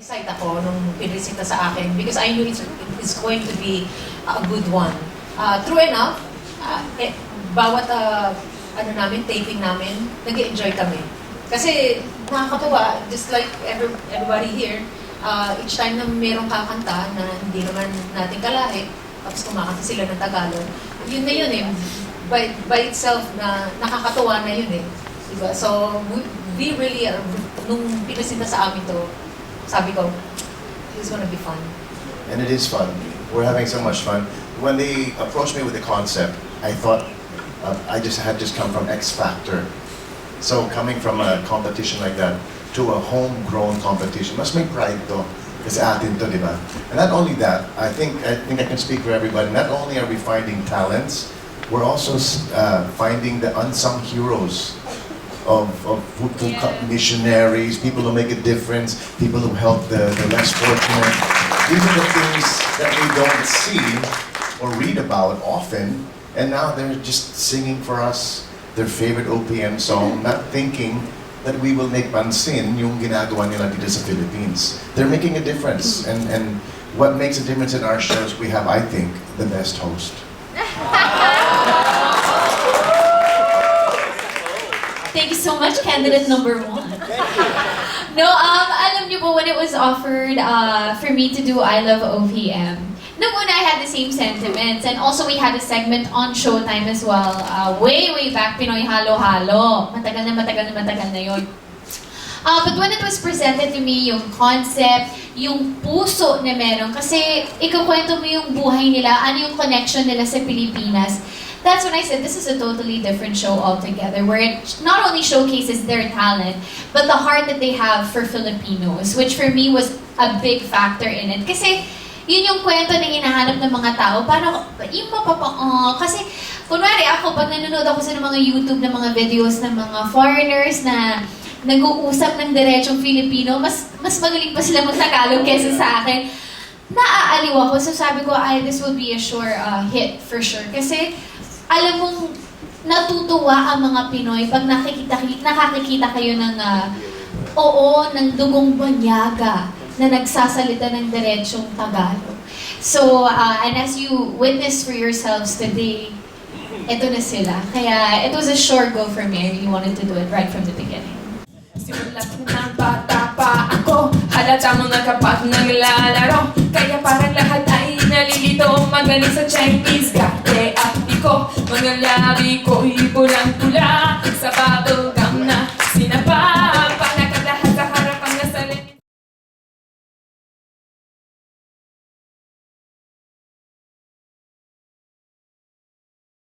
Excite ako nung pinisita sa akin because I knew it's going to be a good one. True enough, bawat taping namin, nag-enjoy kami. Kasi nakakatuwa, just like everybody here, each time na mayroong kakanta na hindi naman natin kalahi, tapos kumakanta sila ng Tagalog, yun na yun eh. By itself na nakakatuwa na yun eh. Diba? So, we really, nung pinasita sa amin to, sabi ko, it's gonna be fun. And it is fun. We're having so much fun. When they approached me with the concept, I thought I had just come from X Factor. So coming from a competition like that to a homegrown competition, mas may pride to. Kasi atin to, di ba? And not only that, I think I can speak for everybody. Not only are we finding talents, we're also finding the unsung heroes of missionaries, people who make a difference, people who help the less fortunate. These are the things that we don't see or read about often, and now they're just singing for us their favorite OPM song, not thinking that we will make pansin yung ginagawa nila dito sa Philippines. They're making a difference, and what makes a difference in our shows, we have, I think, the best host. Thank you so much, candidate number 1. No, alam niyo po, when it was offered for me to do I Love OPM, nung una I had the same sentiments, and also we had a segment on Showtime as well, way back, Pinoy Halo-Halo. Matagal na yun. But when it was presented to me, yung concept, yung puso na meron, kasi ikukwento mo yung buhay nila, ano yung connection nila sa Pilipinas, that's when I said, this is a totally different show altogether, where it not only showcases their talent, but the heart that they have for Filipinos, which for me was a big factor in it. Kasi, yun yung kwento na hinahanap ng mga tao, paano, yung kasi, kunwari ako, pag nanonood ako sa mga YouTube ng mga videos ng mga foreigners na nag-uusap ng diretsong Filipino, mas magaling pa sila mag-Tagalog kesa sa akin, naaaliw ako. So sabi ko, this will be a sure hit for sure. Kasi, alam mong natutuwa ang mga Pinoy pag nakakikita kayo ng ng dugong banyaga na nagsasalita ng diretsong Tagalog. So, and as you witness for yourselves today, eto na sila. Kaya, it was a sure go for me. I really wanted to do it right from the beginning. Simulat ng bata pa ako, halata mo na kapag naglalaro, kaya parang lahat ay nalilito. Magaling sa Chinese, kate at ko, mga labi ko'y pulang-pula, sa bubble gum na sinapa.